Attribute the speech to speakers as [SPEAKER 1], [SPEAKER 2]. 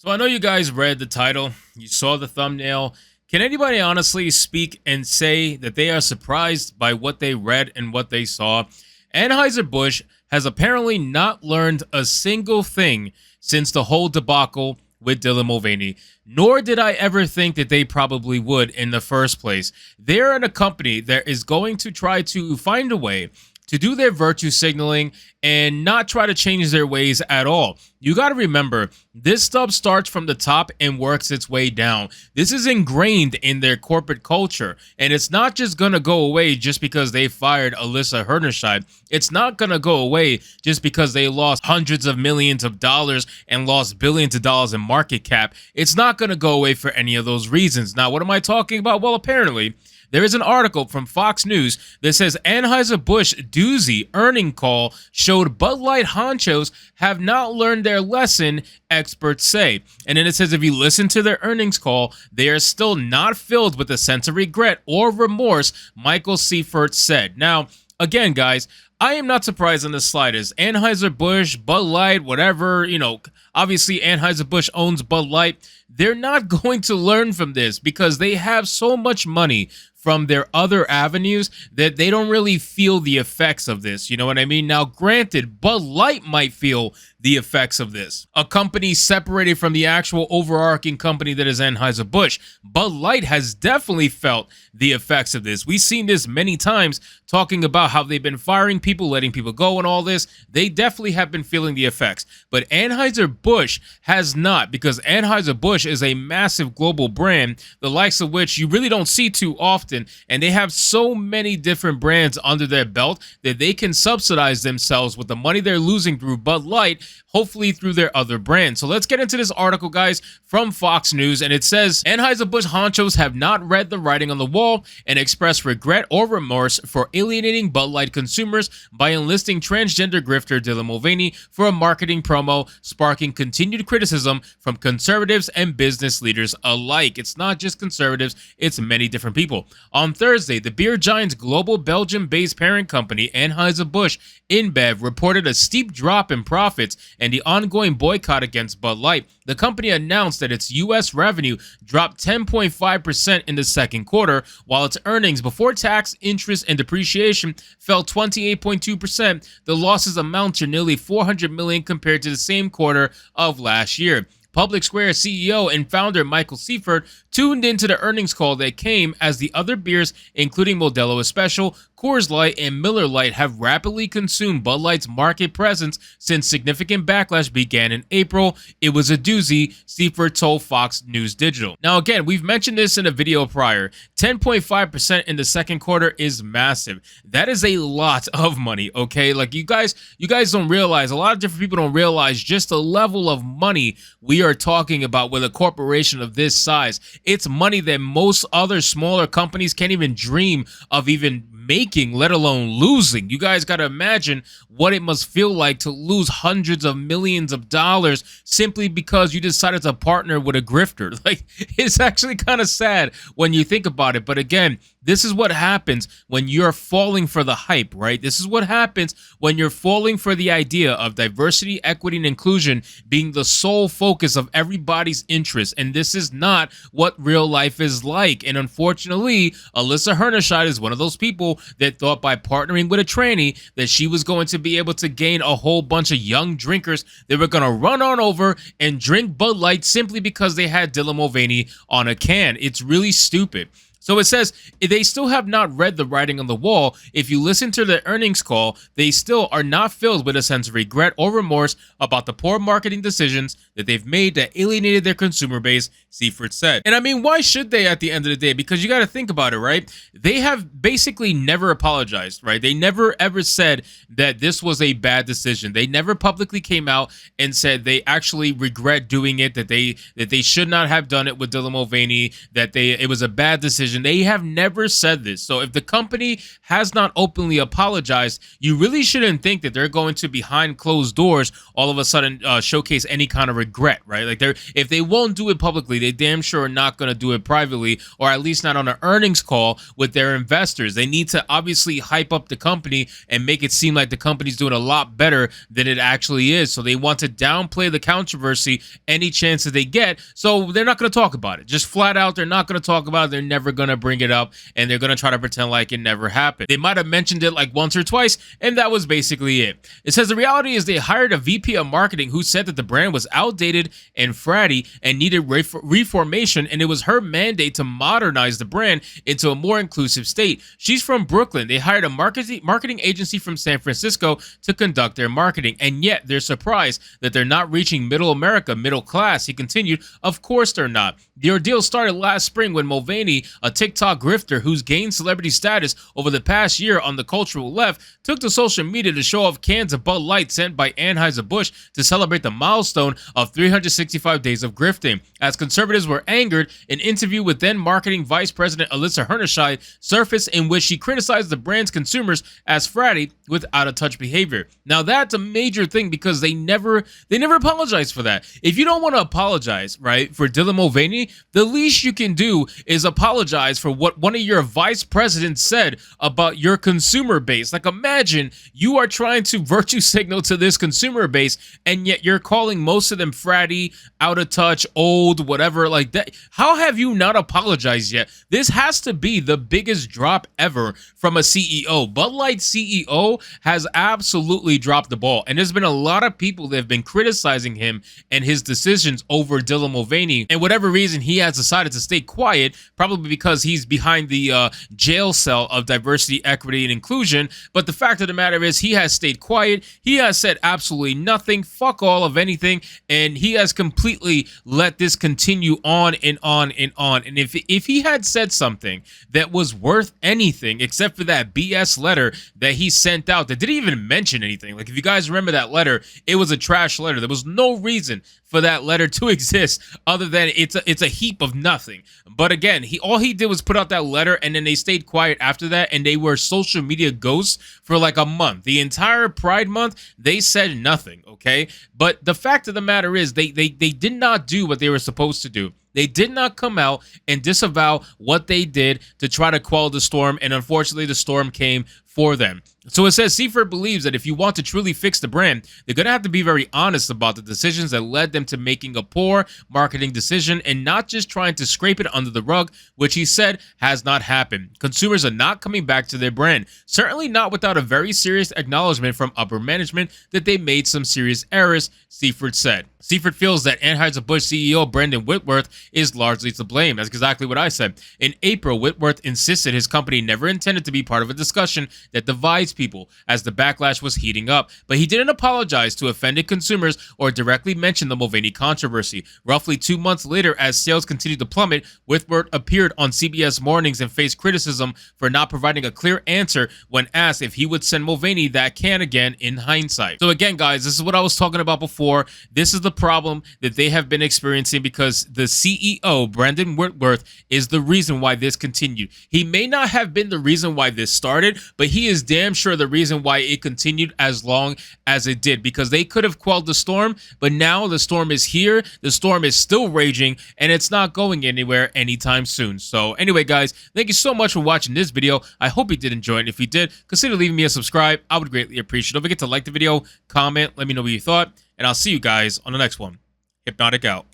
[SPEAKER 1] So I know you guys read the title, you saw the thumbnail. Can anybody honestly speak and say that they are surprised by what they read and what they saw? Anheuser-Busch has apparently not learned a single thing since the whole debacle with Dylan Mulvaney, nor did I ever think that they probably would in the first place. They're in a company that is going to try to find a way to do their virtue signaling and not try to change their ways at all. You got to remember, this stuff starts from the top and works its way down. This is ingrained in their corporate culture, and it's not just going to go away just because they fired Alyssa Hernerscheid. It's not going to go away just because they lost hundreds of millions of dollars and lost billions of dollars in market cap. It's not going to go away for any of those reasons. Now, what am I talking about? Well, apparently, there is an article from Fox News that says Anheuser-Busch doozy earning call showed Bud Light honchos have not learned their lesson, experts say. And then it says if you listen to their earnings call, they are still not filled with a sense of regret or remorse, Michael Seifert said. Now, again, guys, I am not surprised in the slightest. Anheuser-Busch, Bud Light, whatever, obviously Anheuser-Busch owns Bud Light. They're not going to learn from this because they have so much money from their other avenues that they don't really feel the effects of this. You know what I mean? Now, granted, Bud Light might feel the effects of this. A company separated from the actual overarching company that is Anheuser-Busch. Bud Light has definitely felt the effects of this. We've seen this many times talking about how they've been firing people, letting people go and all this. They definitely have been feeling the effects. But Anheuser-Busch has not, because Anheuser-Busch is a massive global brand, the likes of which you really don't see too often. And they have so many different brands under their belt that they can subsidize themselves with the money they're losing through Bud Light, hopefully through their other brands. So let's get into this article, guys, from Fox News. And it says, Anheuser-Busch honchos have not read the writing on the wall and express regret or remorse for alienating Bud Light consumers by enlisting transgender grifter Dylan Mulvaney for a marketing promo, sparking continued criticism from conservatives and business leaders alike. It's not just conservatives, it's many different people. On Thursday, the beer giant's global Belgium-based parent company, Anheuser-Busch InBev, reported a steep drop in profits and the ongoing boycott against Bud Light. The company announced that its U.S. revenue dropped 10.5% in the second quarter, while its earnings before tax, interest, and depreciation fell 28.2%. The losses amount to nearly $400 million compared to the same quarter of last year. Public Square CEO and founder Michael Seifert tuned into the earnings call that came as the other beers, including Modelo Especial, Coors Light, and Miller Lite, have rapidly consumed Bud Light's market presence since significant backlash began in April. It was a doozy, Seifert told Fox News Digital. Now, again, we've mentioned this in a video prior. 10.5% in the second quarter is massive. That is a lot of money, okay? Like, you guys don't realize, a lot of different people don't realize just the level of money we are talking about with a corporation of this size. It's money that most other smaller companies can't even dream of even making, let alone losing. You guys got to imagine what it must feel like to lose hundreds of millions of dollars simply because you decided to partner with a grifter. Like, it's actually kind of sad when you think about it. But again, this is what happens when you're falling for the hype, right? This is what happens when you're falling for the idea of diversity, equity, and inclusion being the sole focus of everybody's interest. And this is not what real life is like. And unfortunately, Alyssa Hernerscheid is one of those people that thought by partnering with a tranny that she was going to be able to gain a whole bunch of young drinkers that were going to run on over and drink Bud Light simply because they had Dylan Mulvaney on a can. It's really stupid. So it says they still have not read the writing on the wall. If you listen to the earnings call, they still are not filled with a sense of regret or remorse about the poor marketing decisions that they've made that alienated their consumer base, Seifert said. And I mean, why should they at the end of the day? Because you got to think about it, right? They have basically never apologized, right? They never ever said that this was a bad decision. They never publicly came out and said they actually regret doing it, that they should not have done it with Dylan Mulvaney, that it was a bad decision. television, they have never said this. So if the company has not openly apologized, you really shouldn't think that they're going to, behind closed doors, all of a sudden showcase any kind of regret, right? Like, if they won't do it publicly, they damn sure are not going to do it privately, or at least not on an earnings call with their investors. They need to obviously hype up the company and make it seem like the company's doing a lot better than it actually is. So they want to downplay the controversy any chance that they get. So they're not going to talk about it. Just flat out, they're not going to talk about it. They're never going to bring it up, and they're going to try to pretend like it never happened. They might have mentioned it like once or twice, and that was basically it. It says the reality is they hired a VP of marketing who said that the brand was outdated and fratty and needed reformation, and it was her mandate to modernize the brand into a more inclusive state. She's from Brooklyn. They hired a marketing agency from San Francisco to conduct their marketing, and yet they're surprised that they're not reaching middle America, middle class. He continued, of course they're not. The ordeal started last spring when Mulvaney, a TikTok grifter who's gained celebrity status over the past year on the cultural left, took to social media to show off cans of Bud Light sent by AnheuserBusch to celebrate the milestone of 365 days of grifting. As conservatives were angered, an interview with then marketing vice president Alyssa Hernerscheid surfaced in which she criticized the brand's consumers as fratty with out-of-touch behavior. Now that's a major thing because they never apologized for that. If you don't want to apologize, right, for Dylan Mulvaney, the least you can do is apologize for what one of your vice presidents said about your consumer base. Like, imagine you are trying to virtue signal to this consumer base, and yet you're calling most of them fratty, out of touch, old, whatever like that. How have you not apologized yet? This has to be the biggest drop ever from a CEO. Bud Light CEO has absolutely dropped the ball, and there's been a lot of people that have been criticizing him and his decisions over Dylan Mulvaney. And whatever reason, he has decided to stay quiet, probably because he's behind the jail cell of diversity, equity, and inclusion. But the fact of the matter is, he has stayed quiet. He has said absolutely nothing, fuck all of anything, and he has completely let this continue on and on and on. And if he had said something that was worth anything except for that BS letter that he sent out that didn't even mention anything, like if you guys remember that letter, it was a trash letter. There was no reason for that letter to exist other than it's a heap of nothing. But again, all he did was put out that letter, and then they stayed quiet after that, and they were social media ghosts for like a month. The entire Pride Month, they said nothing, okay? But the fact of the matter is they did not do what they were supposed to do. They did not come out and disavow what they did to try to quell the storm, and unfortunately the storm came for them. So it says Seifert believes that if you want to truly fix the brand, they're going to have to be very honest about the decisions that led them to making a poor marketing decision and not just trying to scrape it under the rug, which he said has not happened. Consumers are not coming back to their brand, certainly not without a very serious acknowledgement from upper management that they made some serious errors, Seifert said. Seifert feels that Anheuser-Busch CEO Brandon Whitworth is largely to blame. That's exactly what I said. In April, Whitworth insisted his company never intended to be part of a discussion that divides people as the backlash was heating up, but he didn't apologize to offended consumers or directly mention the Mulvaney controversy. Roughly 2 months later, as sales continued to plummet, Whitworth appeared on CBS Mornings and faced criticism for not providing a clear answer when asked if he would send Mulvaney that can again in hindsight. So again, guys, this is what I was talking about before. This is the problem that they have been experiencing because the CEO, Brandon Whitworth, is the reason why this continued. He may not have been the reason why this started, but he is damn sure the reason why it continued as long as it did, because they could have quelled the storm, but now the storm is here. The storm is still raging, and it's not going anywhere anytime soon. So anyway, guys, thank you so much for watching this video. I hope you did enjoy it. If you did, consider leaving me a subscribe. I would greatly appreciate it. Don't forget to like the video, comment, let me know what you thought, and I'll see you guys on the next one. Hypnotic out.